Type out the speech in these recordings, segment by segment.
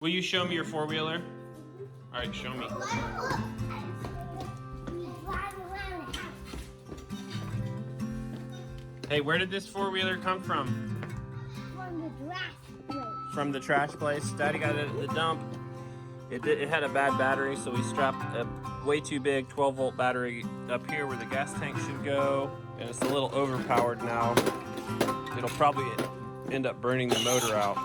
Will you show me your four-wheeler? All right, show me. Hey, where did this four-wheeler come from? From the trash place. From the trash place. Daddy got it at the dump. It had a bad battery, so we strapped a way too big 12-volt battery up here where the gas tank should go, and it's a little overpowered now. It'll probably end up burning the motor out.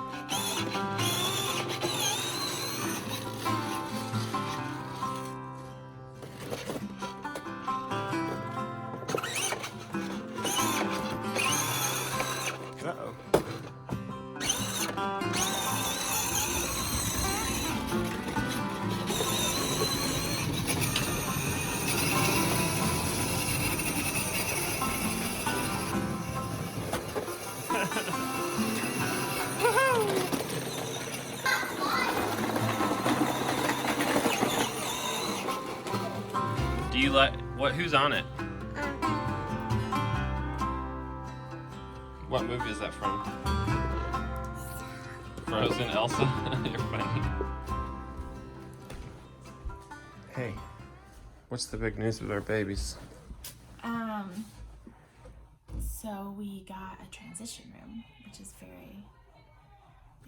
Uh-oh. Do you like what? Who's on it? What movie is that from? Frozen, Elsa. You're funny. Hey, what's the big news with our babies? So we got a transition room, which is very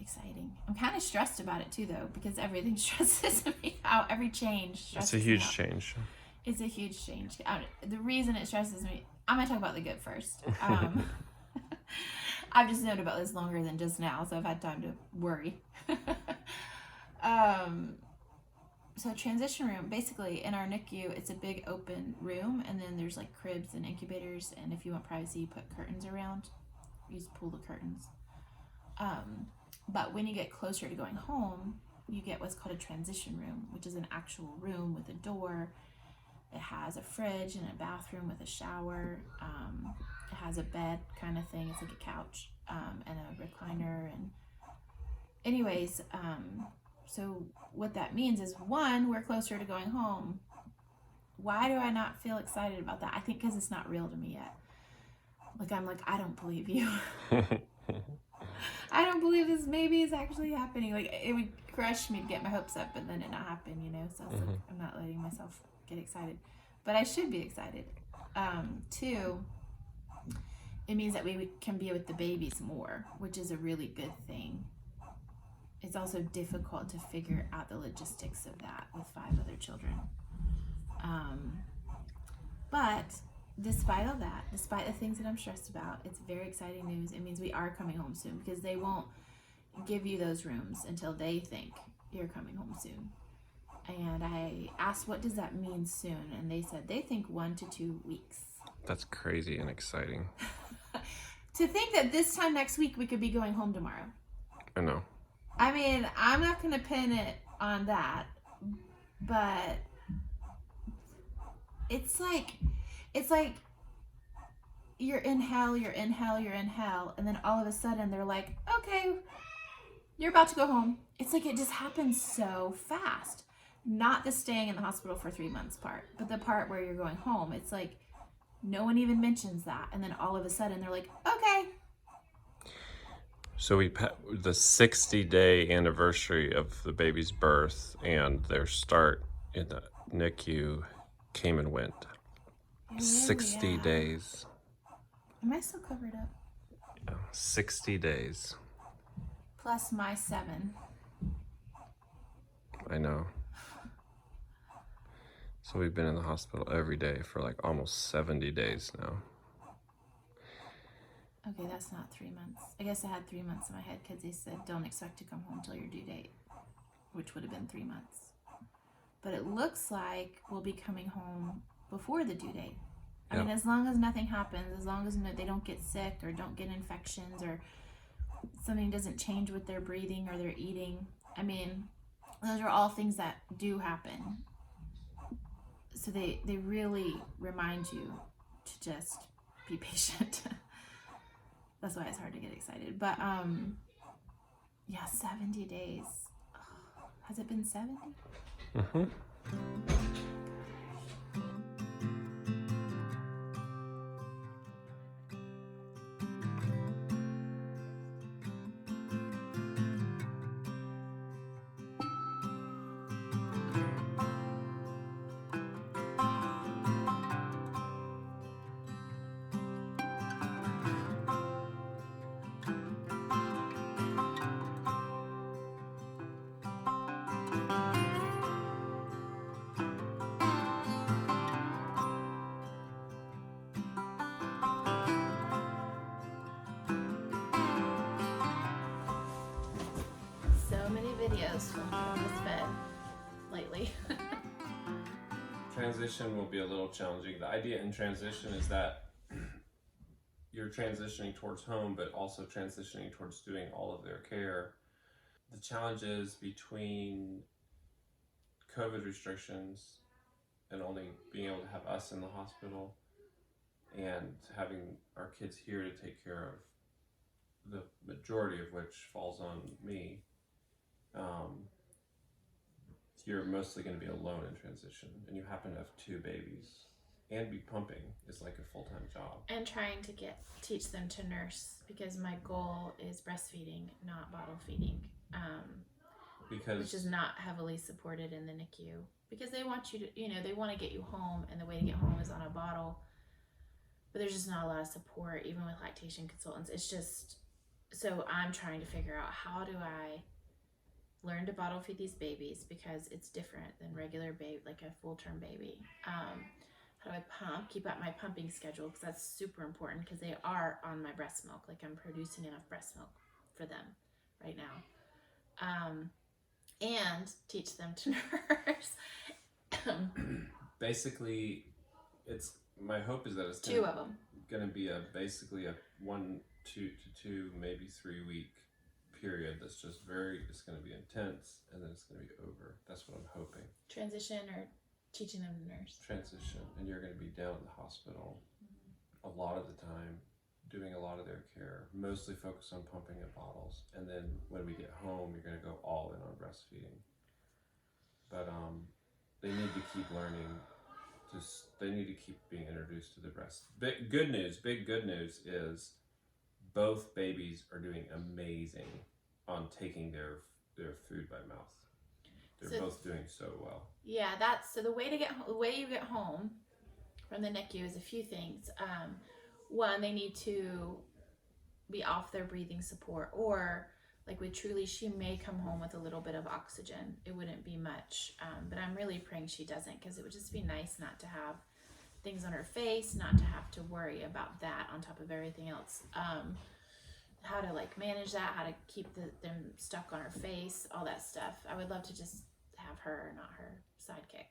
exciting. I'm kind of stressed about it too, though, because everything stresses me out. Every change stresses me out. It's a huge change. It's a huge change. The reason it stresses me, I'm gonna talk about the good first. I've just known about this longer than just now, so I've had time to worry. So transition room, basically in our NICU, it's a big open room, and then there's like cribs and incubators, and if you want privacy, you put curtains around. You just pull the curtains. But when you get closer to going home, you get what's called a transition room, which is an actual room with a door. It has a fridge and a bathroom with a shower. It has a bed kind of thing. It's like a couch and a recliner. And anyways, so what that means is, one, we're closer to going home. Why do I not feel excited about that? I think because it's not real to me yet. I'm like, I don't believe you. I don't believe this maybe is actually happening. Like, it would crush me to get my hopes up and then it not happen, you know? So I was like, I'm not letting myself get excited. But I should be excited. Two, it means that we can be with the babies more, which is a really good thing. It's also difficult to figure out the logistics of that with 5 other children. But despite all that, despite the things that I'm stressed about, it's very exciting news. It means we are coming home soon, because they won't give you those rooms until they think you're coming home soon. And I asked, what does that mean soon? And they said they think 1 to 2 weeks. That's crazy and exciting. To think that this time next week we could be going home tomorrow. I know. I mean, I'm not going to pin it on that, but it's like you're in hell, and then all of a sudden they're like, okay, you're about to go home. It's like it just happens so fast. Not the staying in the hospital for 3 months part, but the part where you're going home. It's like no one even mentions that, and then all of a sudden they're like, okay. So the 60-day anniversary of the baby's birth and their start in the NICU came and went. 60 days. Am I still covered up? Yeah, 60 days. Plus my 7. I know. So we've been in the hospital every day for like almost 70 days now. Okay, that's not 3 months. I guess I had 3 months in my head because they said don't expect to come home till your due date, which would have been 3 months. But it looks like we'll be coming home before the due date. I mean, as long as nothing happens, as long as they don't get sick or don't get infections or something doesn't change with their breathing or their eating. I mean, those are all things that do happen. So they really remind you to just be patient. That's why it's hard to get excited. But, yeah, 70 days. Oh, has it been 70? Mm-hmm. videos from this bed lately. Transition will be a little challenging. The idea in transition is that you're transitioning towards home, but also transitioning towards doing all of their care. The challenge is between COVID restrictions and only being able to have us in the hospital and having our kids here to take care of, the majority of which falls on me. You're mostly going to be alone in transition, and you happen to have 2 babies, and be pumping is like a full-time job. And trying to teach them to nurse, because my goal is breastfeeding, not bottle feeding, which is not heavily supported in the NICU, because they want you to, they want to get you home, and the way to get home is on a bottle, but there's just not a lot of support, even with lactation consultants. It's just, so I'm trying to figure out, how do I learn to bottle feed these babies, because it's different than regular baby, like a full-term baby. How do I pump, keep up my pumping schedule, because that's super important, because they are on my breast milk, like I'm producing enough breast milk for them right now, and teach them to nurse. Basically, my hope is that it's 2 of them. going to be basically a 1, 2 to 2, maybe 3 week period that's just it's going to be intense, and then it's going to be over. That's what I'm hoping. Transition, or teaching them to nurse. Transition, and you're going to be down in the hospital a lot of the time, doing a lot of their care, mostly focused on pumping and bottles, and then when we get home, you're going to go all in on breastfeeding. But they need to keep learning. They need to keep being introduced to the breast. Big good news is both babies are doing amazing on taking their food by mouth. They're both doing so well. Yeah, so the way you get home from the NICU is a few things. One, they need to be off their breathing support, or like with Truly, she may come home with a little bit of oxygen. It wouldn't be much, but I'm really praying she doesn't, because it would just be nice not to have things on her face, not to have to worry about that on top of everything else. How to manage that, how to keep them stuck on her face, all that stuff. I would love to just have her, not her sidekick.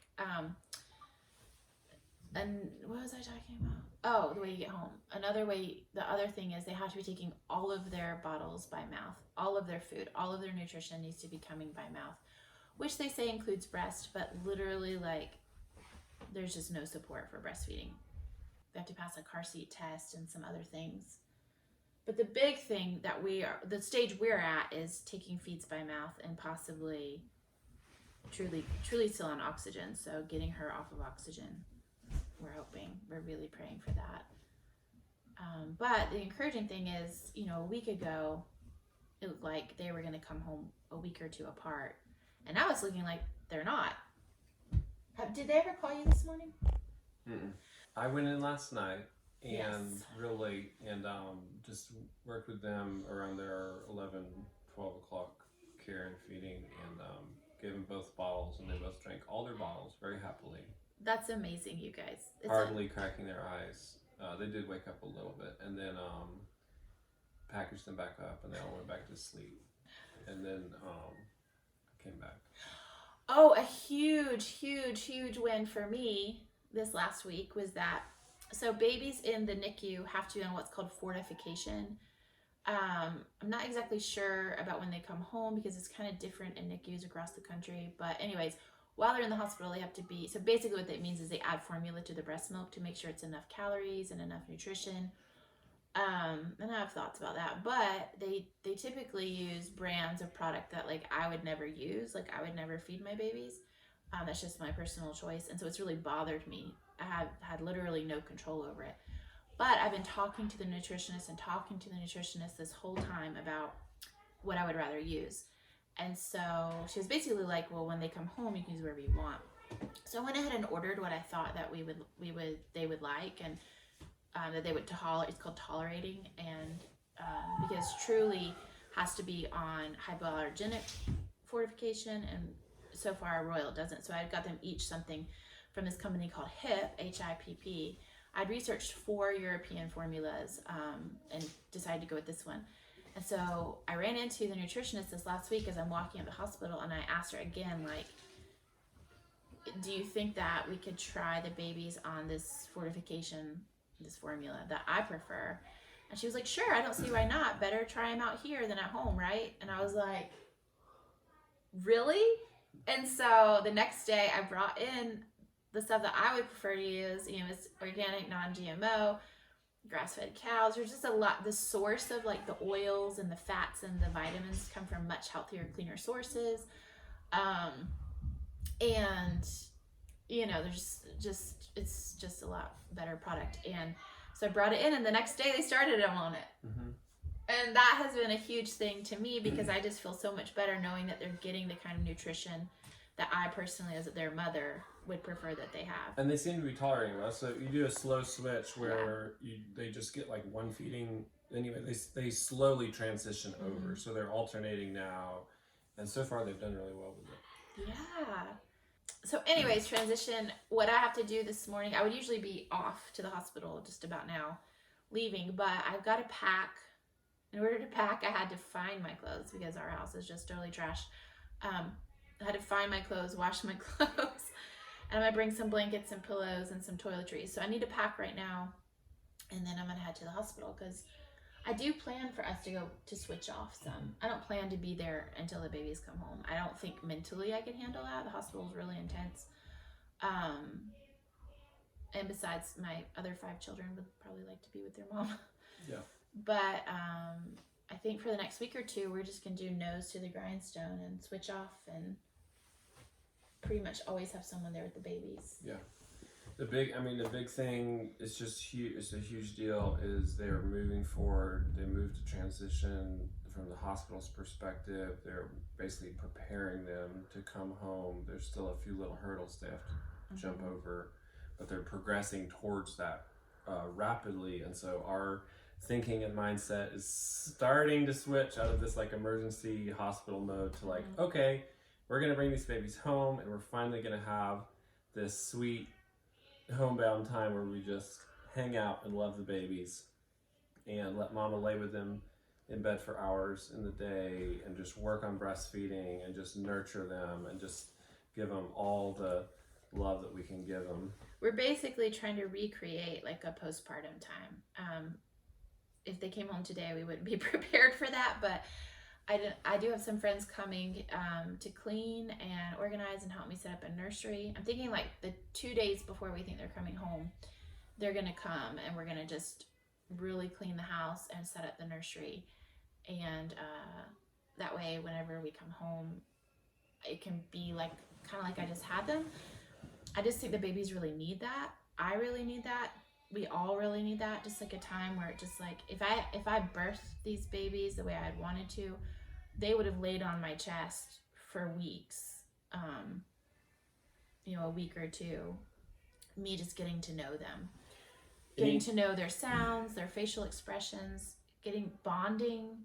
And what was I talking about? Oh, the way you get home. The other thing is they have to be taking all of their bottles by mouth. All of their food, all of their nutrition needs to be coming by mouth, which they say includes breast, but literally there's just no support for breastfeeding. They have to pass a car seat test and some other things. But the big thing the stage we're at is taking feeds by mouth, and possibly Truly still on oxygen, so getting her off of oxygen. We're really praying for that. But the encouraging thing is, a week ago, it looked like they were going to come home a week or 2 apart, and now it's looking like they're not. Did they ever call you this morning? Mm-mm. I went in last night and Yes. real late, and just worked with them around their 11, 12 o'clock care and feeding, and gave them both bottles, and they both drank all their bottles very happily. That's amazing, you guys. Hardly cracking their eyes. They did wake up a little bit, and then packaged them back up, and they all went back to sleep. And then I came back. Oh, a huge win for me this last week was that, so babies in the NICU have to be on what's called fortification. I'm not exactly sure about when they come home, because it's kind of different in NICUs across the country. But anyways, while they're in the hospital, they have to be, so basically what that means is they add formula to the breast milk to make sure it's enough calories and enough nutrition. And I have thoughts about that, but they typically use brands of product that I would never use. I would never feed my babies. That's just my personal choice. And so it's really bothered me. I have had literally no control over it. But I've been talking to the nutritionist this whole time about what I would rather use. And so she was basically like, well, when they come home, you can use whatever you want. So I went ahead and ordered what I thought that they would like, and that they would tolerate. It's called tolerating, and because Truly has to be on hypoallergenic fortification, and so far Royal doesn't. So I got them each something from this company called HIPP, I'd researched 4 European formulas and decided to go with this one. And so I ran into the nutritionist this last week as I'm walking out of the hospital, and I asked her again, like, do you think that we could try the babies on this fortification, this formula that I prefer? And she was like, sure, I don't see why not. Better try them out here than at home, right? And I was like, really? And so the next day I brought in the stuff that I would prefer to use. You know, it's organic, non-GMO, grass-fed cows. There's just a lot. The source of like the oils and the fats and the vitamins come from much healthier, cleaner sources. And you know, there's just it's just a lot better product. And so I brought it in, and the next day they started them on it. Mm-hmm. And that has been a huge thing to me because I just feel so much better knowing that they're getting the kind of nutrition that I personally, as their mother, would prefer that they have. And they seem to be tolerating well. So you do a slow switch where they just get like one feeding. Anyway, they slowly transition over. So they're alternating now. And so far they've done really well with it. Yeah. So anyways, transition. What I have to do this morning, I would usually be off to the hospital just about now, leaving. But I've got to pack. In order to pack, I had to find my clothes because our house is just totally trash. I had to find my clothes, wash my clothes, and I'm gonna bring some blankets and pillows and some toiletries. So I need to pack right now, and then I'm gonna head to the hospital because I do plan for us to go to switch off some. I don't plan to be there until the babies come home. I don't think mentally I can handle that. The hospital is really intense. And besides, my other 5 children would probably like to be with their mom. Yeah. But I think for the next week or two, we're just going to do nose to the grindstone and switch off and pretty much always have someone there with the babies. Yeah. The big thing is just huge. It's a huge deal. Is they're moving forward. They moved to transition from the hospital's perspective. They're basically preparing them to come home. There's still a few little hurdles they have to jump over, but they're progressing towards that rapidly. And so our thinking and mindset is starting to switch out of this like emergency hospital mode to like, okay, we're gonna bring these babies home, and we're finally gonna have this sweet homebound time where we just hang out and love the babies and let mama lay with them in bed for hours in the day and just work on breastfeeding and just nurture them and just give them all the love that we can give them. We're basically trying to recreate like a postpartum time. If they came home today, we wouldn't be prepared for that, but I do have some friends coming to clean and organize and help me set up a nursery. I'm thinking like the 2 days before we think they're coming home, they're going to come and we're going to just really clean the house and set up the nursery. And that way, whenever we come home, it can be like kind of like I just had them. I just think the babies really need that. I really need that. We all really need that. Just like a time where it just like, if I birthed these babies the way I had wanted to, they would have laid on my chest for weeks, a week or two, me just getting to know them, getting to know their sounds, their facial expressions, bonding,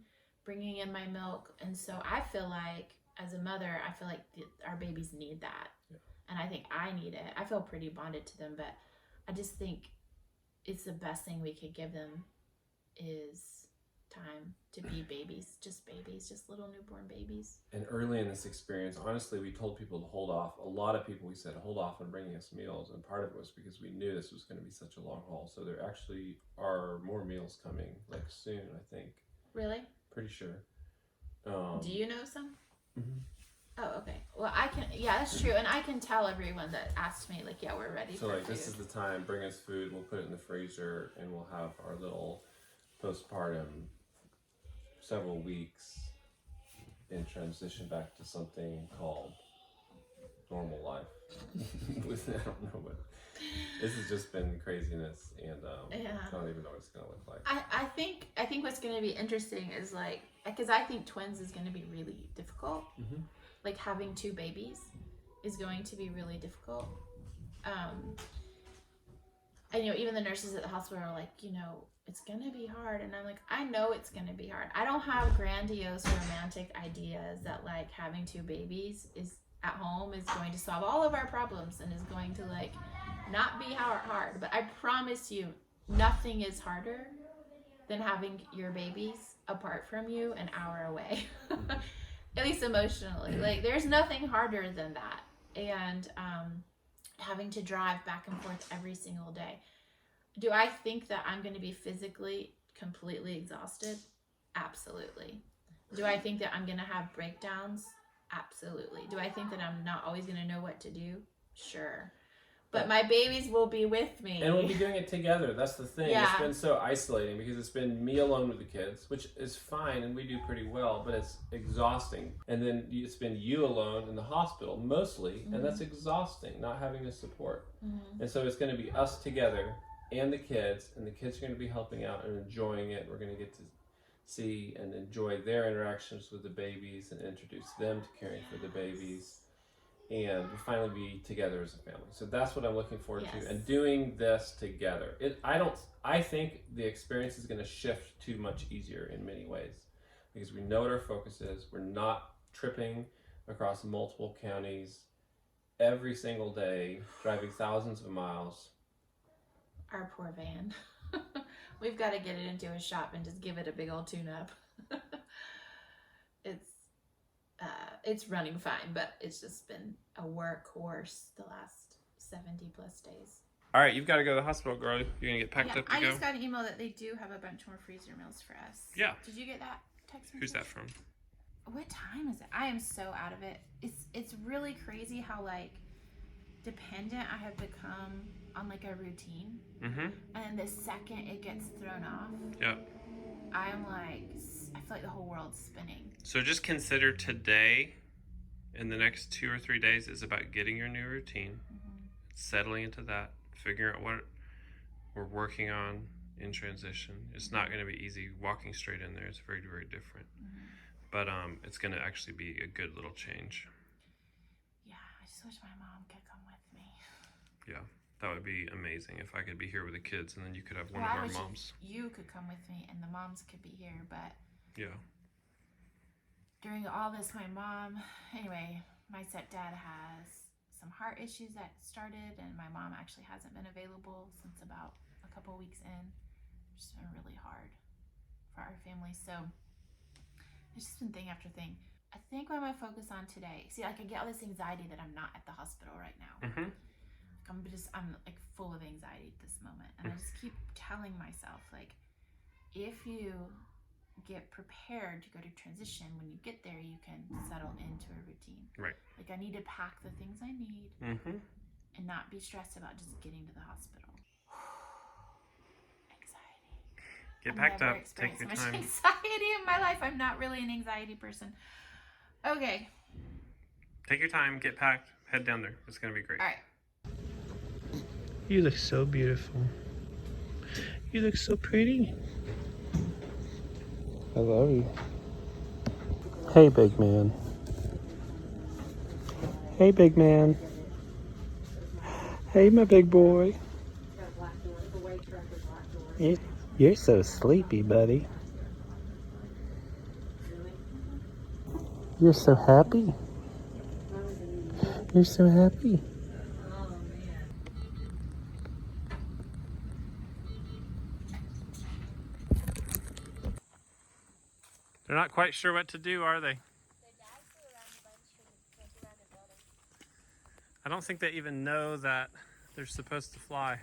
bringing in my milk. And so I feel like as a mother, I feel like our babies need that. Yeah. And I think I need it. I feel pretty bonded to them, but I just think it's the best thing we could give them is time to be babies, just little newborn babies. And early in this experience, honestly, we told people to hold off. A lot of people, we said, hold off on bringing us meals. And part of it was because we knew this was going to be such a long haul. So there actually are more meals coming, like soon, I think. Really? Pretty sure. Do you know some? Mm-hmm. Oh, okay. Well, that's true. And I can tell everyone that asked me, like, yeah, we're ready for food. This is the time, bring us food, we'll put it in the freezer, and we'll have our little postpartum several weeks and transition back to something called normal life. I don't know what. This has just been craziness, and I don't even know what it's going to look like. I think what's going to be interesting is, like, because I think twins is going to be really difficult. Mm-hmm. Like, having 2 babies is going to be really difficult. And, even the nurses at the hospital are like, it's going to be hard. And I'm like, I know it's going to be hard. I don't have grandiose romantic ideas that, like, having 2 babies is at home is going to solve all of our problems and is going to, like, not be hard. But I promise you, nothing is harder than having your babies. apart from you, an hour away. At least emotionally. Like, there's nothing harder than that. And having to drive back and forth every single day. Do I think that I'm going to be physically completely exhausted? Absolutely. Do I think that I'm going to have breakdowns? Absolutely. Do I think that I'm not always going to know what to do? Sure. But my babies will be with me. And we'll be doing it together. That's the thing. Yeah. It's been so isolating because it's been me alone with the kids, which is fine and we do pretty well, but it's exhausting. And then it's been you alone in the hospital mostly, and that's exhausting, not having the support. And so it's going to be us together and the kids are going to be helping out and enjoying it. We're going to get to see and enjoy their interactions with the babies and introduce them to caring for the babies. And we'll finally be together as a family. So that's what I'm looking forward to, and doing this together. I think the experience is going to shift to much easier in many ways because we know what our focus is. We're not tripping across multiple counties every single day, driving thousands of miles. Our poor van. We've got to get it into a shop and just give it a big old tune-up. It's running fine, but it's just been a workhorse the last 70 plus days. All right, you've got to go to the hospital, girl. You're going to get packed up to I go? just got an email that they do have a bunch more freezer meals for us. Yeah. Did you get that text message? Who's that from? What time is it? I am so out of it. It's really crazy how, like, dependent I have become on, like, a routine. And the second it gets thrown off, I'm like, I feel like the whole world's spinning. So just consider today and the next 2 or 3 days is about getting your new routine, settling into that, figuring out what we're working on in transition. It's not going to be easy walking straight in there. It's very, very different. But it's going to actually be a good little change. Yeah, I just wish my mom could come with me. Yeah, that would be amazing if I could be here with the kids and then you could have one of I our wish moms. You could come with me and the moms could be here, but yeah. During all this, my mom, anyway, my stepdad has some heart issues that started, and my mom actually hasn't been available since about a couple weeks in. It's just been really hard for our family. So it's just been thing after thing. I think what I'm going to focus on today, see, like I get all this anxiety that I'm not at the hospital right now. I'm like full of anxiety at this moment. And I just keep telling myself, like, if you get prepared to go to transition, when you get there you can settle into a routine. Right. Like, I need to pack the things I need and not be stressed about just getting to the hospital. Anxiety. Get packed up. Take your time. Anxiety in my life. I'm not really an anxiety person. Okay. Take your time. Get packed. Head down there. It's gonna be great. All right. You look so beautiful. You look so pretty. I love you. Hey, big man. Hey, big man. Hey, my big boy. You're so sleepy, buddy. You're so happy. You're so happy. They're not quite sure what to do, are they? I don't think they even know that they're supposed to fly.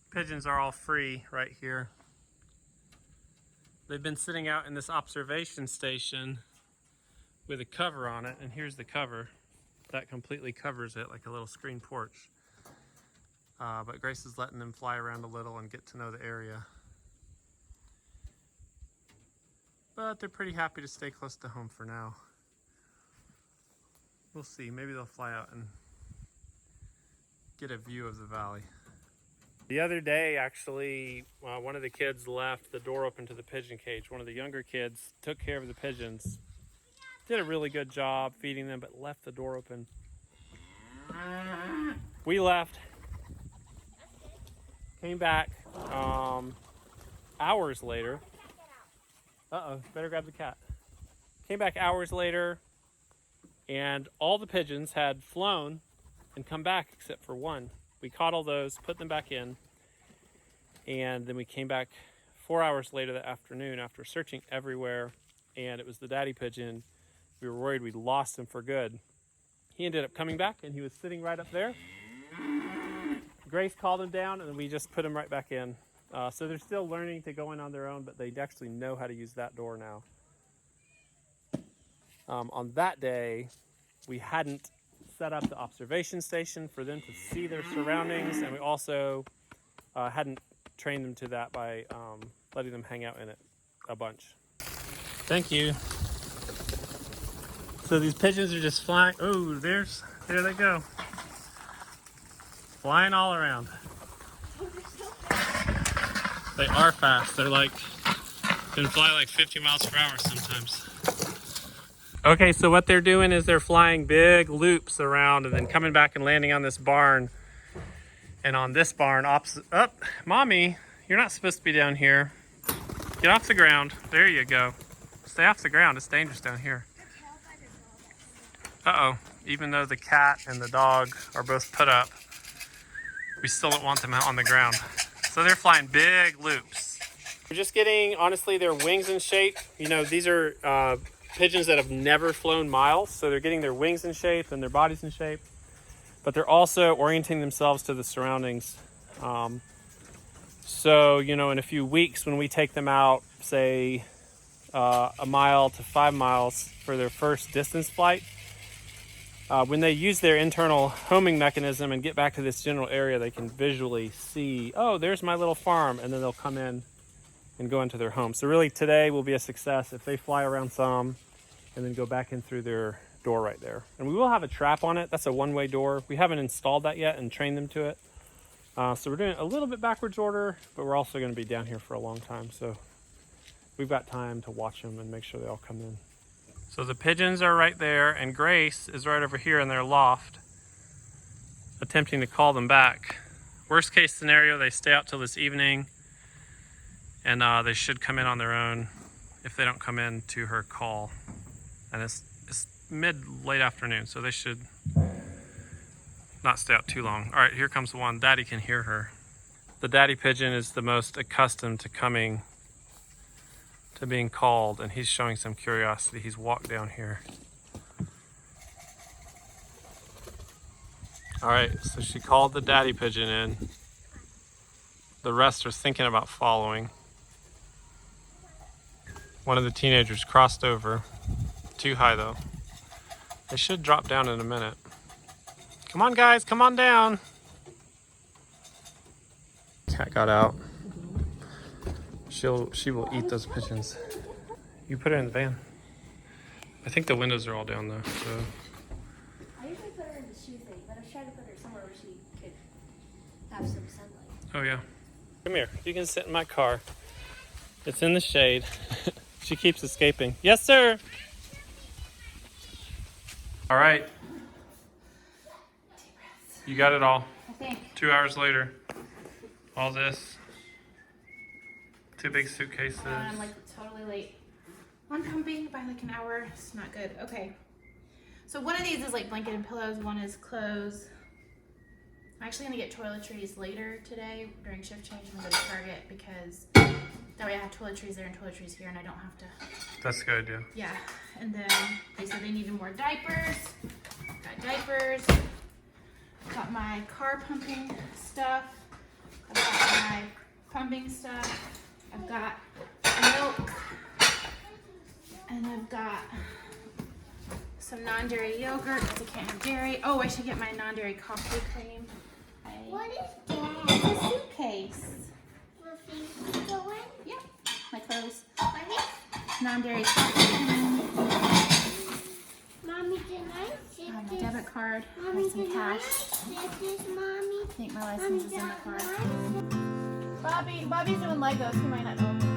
Pigeons are all free right here. They've been sitting out in this observation station with a cover on it, and here's the cover. That completely covers it like a little screen porch. But Grace is letting them fly around a little and get to know the area. But they're pretty happy to stay close to home for now. We'll see. Maybe they'll fly out and get a view of the valley. The other day, actually, one of the kids left the door open to the pigeon cage. One of the younger kids took care of the pigeons. Did a really good job feeding them, but left the door open. We left. Came back hours later. Better grab the cat. Came back hours later, and all the pigeons had flown and come back except for one. We caught all those, put them back in, And then we came back 4 hours later that afternoon after searching everywhere, and it was the daddy pigeon. We were worried we'd lost him for good. He ended up coming back, and he was sitting right up there. Grace called him down, and then we just put him right back in. So they're still learning to go in on their own, but they actually know how to use that door now. On that day, we hadn't set up the observation station for them to see their surroundings, and we also hadn't trained them to that by letting them hang out in it a bunch. Thank you. So these pigeons are just flying. Oh, there they go. Flying all around. They are fast. They're like, can fly like 50 miles per hour sometimes. Okay, so what they're doing is they're flying big loops around and then coming back and landing on this barn. And on this barn, opposite, Mommy, you're not supposed to be down here. Get off the ground. There you go. Stay off the ground. It's dangerous down here. Uh-oh. Even though the cat and the dog are both put up, we still don't want them out on the ground. So they're flying big loops. We're just getting, honestly, their wings in shape. You know, these are pigeons that have never flown miles, so they're getting their wings in shape and their bodies in shape. But they're also orienting themselves to the surroundings. So, you know, in a few weeks when we take them out, say, 1 mile to 5 miles for their first distance flight, when they use their internal homing mechanism and get back to this general area, they can visually see, oh, there's my little farm, and then they'll come in and go into their home. So really today will be a success if they fly around some and then go back in through their door right there. And we will have a trap on it. That's a one-way door. We haven't installed that yet and trained them to it. So we're doing it a little bit backwards order, but we're also going to be down here for a long time. So we've got time to watch them and make sure they all come in. So the pigeons are right there, and Grace is right over here in their loft, attempting to call them back. Worst case scenario, they stay out till this evening, and they should come in on their own if they don't come in to her call. And it's late afternoon, so they should not stay out too long. All right, here comes one. Daddy can hear her. The daddy pigeon is the most accustomed to coming to being called, and he's showing some curiosity. He's walked down here. All right, so she called the daddy pigeon in. The rest are thinking about following. One of the teenagers crossed over. Too high though. They should drop down in a minute. Come on guys, come on down. Cat got out. She will eat those pigeons. You put her in the van. I think the windows are all down though, so. I usually put her in the shoe thing, but I was trying to put her somewhere where she could have some sunlight. Oh yeah. Come here, you can sit in my car. It's in the shade. She keeps escaping. Yes, sir. All right. You got it all. I think. 2 hours later. All this. 2 big suitcases. I'm like totally late. One pumping by like an hour. It's not good. Okay. So one of these is like blanket and pillows. One is clothes. I'm actually gonna get toiletries later today during shift change. I'm gonna go to Target because that way I have toiletries there and toiletries here, and I don't have to. That's a good idea. Yeah. And then they said they needed more diapers. Got diapers. Got my car pumping stuff. I've got my pumping stuff. I've got milk. And I've got some non-dairy yogurt because I can't have dairy. Oh, I should get my non-dairy coffee cream. What is that? It's a suitcase. For things to go in? Yeah, my clothes. What is? Non-dairy coffee cream. Mommy, can I sit My this? debit card. Mommy, Have some can I cash. sit this, Mommy? I think my Mommy, license is in can the car. I sit? Bobby's doing Legos. He might not know.